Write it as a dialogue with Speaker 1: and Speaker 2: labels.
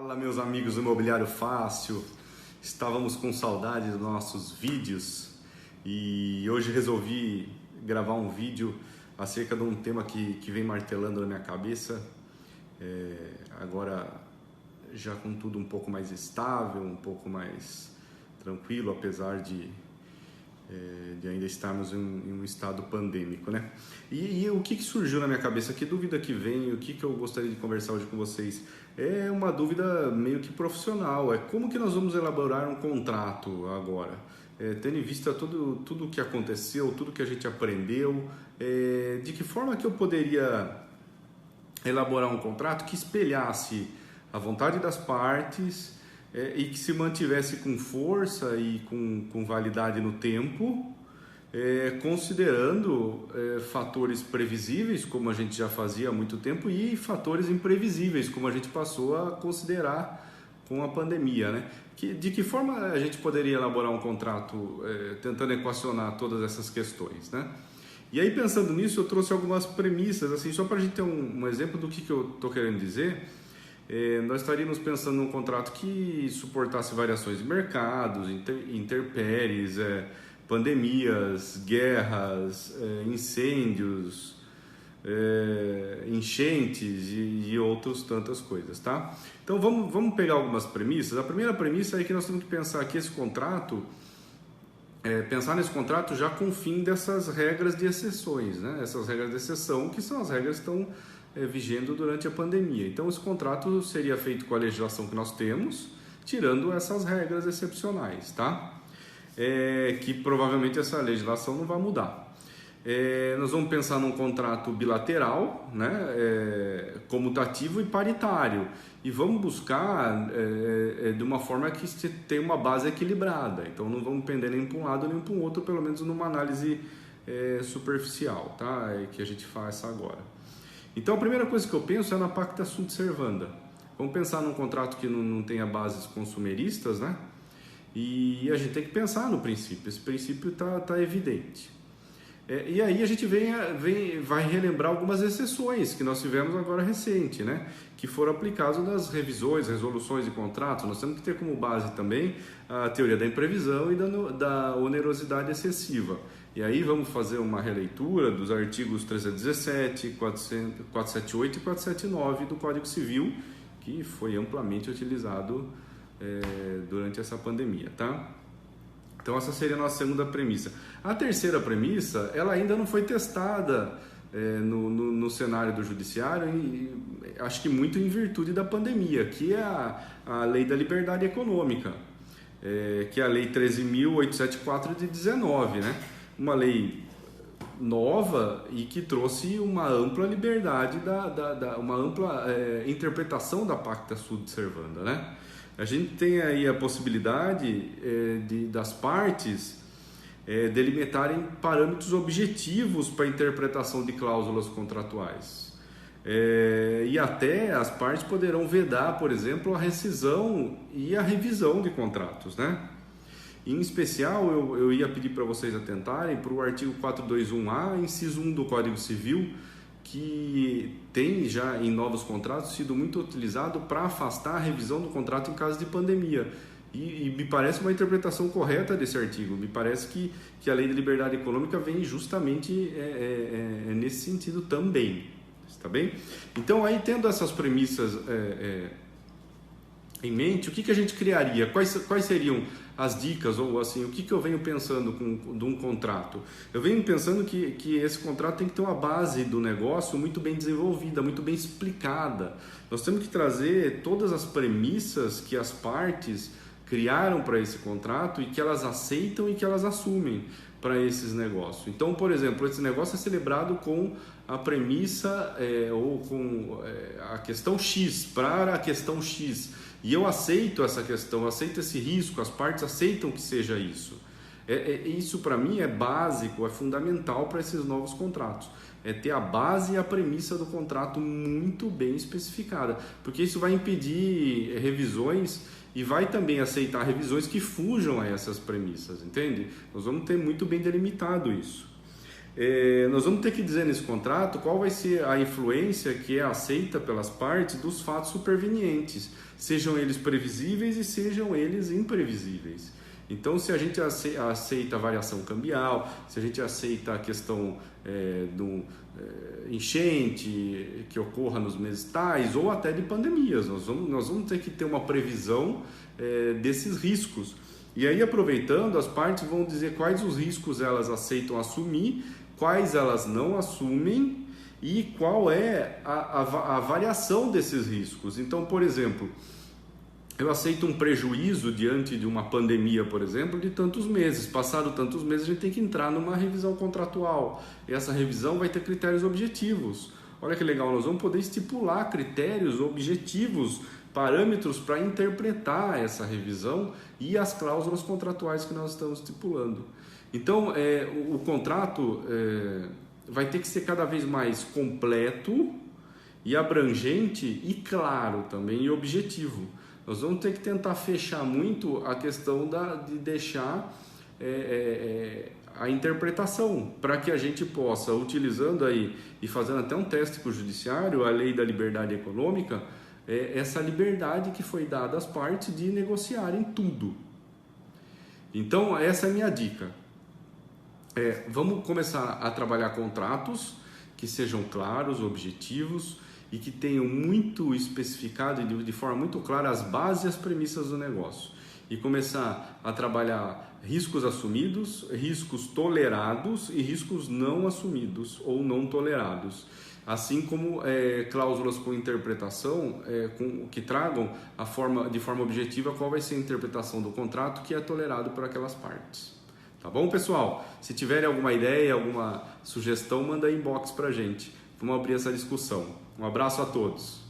Speaker 1: Fala, meus amigos do Imobiliário Fácil. Estávamos com saudade dos nossos vídeos e hoje resolvi gravar um vídeo acerca de um tema que vem martelando na minha cabeça. Agora já com tudo um pouco mais estável, um pouco mais tranquilo, apesar de ainda estarmos em um estado pandêmico, né? E o que surgiu na minha cabeça? Que dúvida que vem? O que eu gostaria de conversar hoje com vocês? É uma dúvida meio que profissional. É como que nós vamos elaborar um contrato agora? Tendo em vista tudo o que aconteceu, tudo que a gente aprendeu, de que forma que eu poderia elaborar um contrato que espelhasse a vontade das partes e que se mantivesse com força e com validade no tempo, considerando fatores previsíveis, como a gente já fazia há muito tempo, e fatores imprevisíveis, como a gente passou a considerar com a pandemia, né? De que forma a gente poderia elaborar um contrato tentando equacionar todas essas questões, né? E aí, pensando nisso, eu trouxe algumas premissas, assim, só para a gente ter um exemplo do que eu estou querendo dizer. Nós estaríamos pensando num contrato que suportasse variações de mercados, intempéries, pandemias, guerras, incêndios, enchentes e outras tantas coisas, tá? Então vamos pegar algumas premissas. A primeira premissa é que nós temos que pensar que esse contrato, pensar nesse contrato já com o fim dessas regras de exceções, né? Essas regras de exceção que são as regras que estão vigendo durante a pandemia. Então esse contrato seria feito com a legislação que nós temos, tirando essas regras excepcionais, tá? Que provavelmente essa legislação não vai mudar. Nós vamos pensar num contrato bilateral, né? Comutativo e paritário, e vamos buscar de uma forma que se tenha uma base equilibrada. Então não vamos pender nem para um lado nem para o outro, pelo menos numa análise superficial, tá? Que a gente faz agora. Então a primeira coisa que eu penso é na pacta sunt servanda. Vamos pensar num contrato que não tenha bases consumeristas, né? E a gente tem que pensar no princípio. Esse princípio tá evidente. E aí a gente vai relembrar algumas exceções que nós tivemos agora recente, né? Que foram aplicadas nas revisões, resoluções de contrato. Nós temos que ter como base também a teoria da imprevisão e da onerosidade excessiva. E aí vamos fazer uma releitura dos artigos 317, 478 e 479 do Código Civil, que foi amplamente utilizado durante essa pandemia, tá? Então essa seria a nossa segunda premissa. A terceira premissa, ela ainda não foi testada no cenário do judiciário, e acho que muito em virtude da pandemia, que é a Lei da Liberdade Econômica, que é a Lei 13.874 de 19, né? Uma lei nova e que trouxe uma ampla liberdade, uma ampla interpretação da pacta sunt servanda, né? A gente tem aí a possibilidade das partes delimitarem parâmetros objetivos para a interpretação de cláusulas contratuais. E até as partes poderão vedar, por exemplo, a rescisão e a revisão de contratos, né? Em especial, eu ia pedir para vocês atentarem para o artigo 421A, inciso 1 do Código Civil, que tem já em novos contratos sido muito utilizado para afastar a revisão do contrato em caso de pandemia. E me parece uma interpretação correta desse artigo. Me parece que a Lei de Liberdade Econômica vem justamente nesse sentido também. Está bem? Então, aí tendo essas premissas em mente, o que a gente criaria? Quais seriam as dicas, ou assim, o que eu venho pensando de um contrato? Eu venho pensando que esse contrato tem que ter uma base do negócio muito bem desenvolvida, muito bem explicada. Nós temos que trazer todas as premissas que as partes criaram para esse contrato e que elas aceitam e que elas assumem para esses negócios. Então, por exemplo, esse negócio é celebrado com a premissa ou com a questão X, para a questão X. E eu aceito essa questão, eu aceito esse risco, as partes aceitam que seja isso. Isso para mim é básico, é fundamental para esses novos contratos. É ter a base e a premissa do contrato muito bem especificada, porque isso vai impedir revisões e vai também aceitar revisões que fujam a essas premissas, entende? Nós vamos ter muito bem delimitado isso. nós vamos ter que dizer nesse contrato qual vai ser a influência que é aceita pelas partes dos fatos supervenientes, sejam eles previsíveis e sejam eles imprevisíveis. Então, se a gente aceita a variação cambial, se a gente aceita a questão do enchente que ocorra nos meses tais ou até de pandemias, nós vamos ter que ter uma previsão desses riscos. E aí, aproveitando, as partes vão dizer quais os riscos elas aceitam assumir, quais elas não assumem e qual é a variação desses riscos. Então, por exemplo, eu aceito um prejuízo diante de uma pandemia, por exemplo, de tantos meses. Passado tantos meses, a gente tem que entrar numa revisão contratual. E essa revisão vai ter critérios objetivos. Olha que legal, nós vamos poder estipular critérios objetivos, parâmetros para interpretar essa revisão e as cláusulas contratuais que nós estamos estipulando. Então, o contrato vai ter que ser cada vez mais completo e abrangente e claro também e objetivo. Nós vamos ter que tentar fechar muito a questão de deixar a interpretação, para que a gente possa, utilizando aí e fazendo até um teste com o judiciário, a lei da liberdade econômica, essa liberdade que foi dada às partes de negociarem tudo. Então, essa é a minha dica. Vamos começar a trabalhar contratos que sejam claros, objetivos, e que tenham muito especificado e de forma muito clara as bases e as premissas do negócio. E começar a trabalhar riscos assumidos, riscos tolerados e riscos não assumidos ou não tolerados. Assim como cláusulas com interpretação que tragam de forma objetiva qual vai ser a interpretação do contrato que é tolerado por aquelas partes. Tá bom, pessoal? Se tiverem alguma ideia, alguma sugestão, manda aí inbox pra gente. Vamos abrir essa discussão. Um abraço a todos.